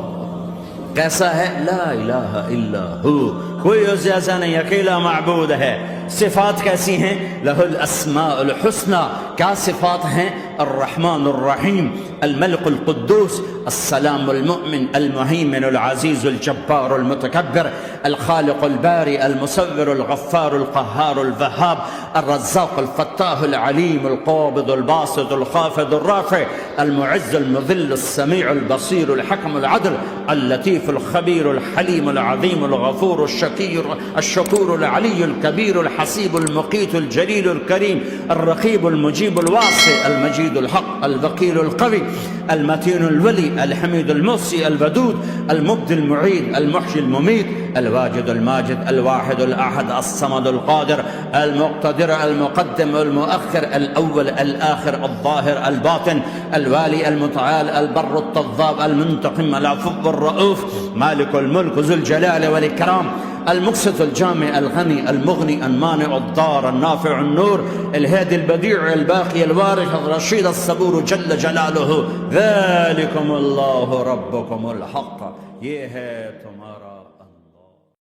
کیسا ہے؟ لا الہ الا ہو، کوئی اس جیسا نہیں، اکیلا معبود ہے۔ صفات کیسی ہیں؟ لہ الاسماء الحسنى، کیا صفات ہیں؟ الرحمن الرحیم، الملک القدوس، السلام المؤمن، المہیمن العزیز الجبار المتکبر، الخالق الباری المصور الغفار القہار الوہاب، الرزاق الفتاح العلیم القابض الباسط الخافض الرافع، المعز المذل السمیع البصیر الحکم العدل، اللطیف الخبیر الحلیم العظیم الغفور الشکور العلی الکبیر الحسیب المقیت الجلیل الکریم، الرقیب المجیب الواسع، المجید الحق، الوکیل القوی، المتین الولی، الحمید المحصی، الودود، المبدی المعید، المحیی الممیت، الواجد الماجد، الواحد الأحد، الصمد القادر، المقتدر، المقدم، المؤخر، الأول، الآخر، الظاهر، الباطن، الوالي، المتعال، البر التضاب، المنتقم، العفو الرؤوف، مالك الملك، ذو الجلال والإكرام، المقسط الجامع الغني المغني المانع الضار النافع النور، الهادي البديع الباقي الوارث الرشيد الصبور جل جلاله، ذلكم الله ربكم الحق، یہ ہے تمہارا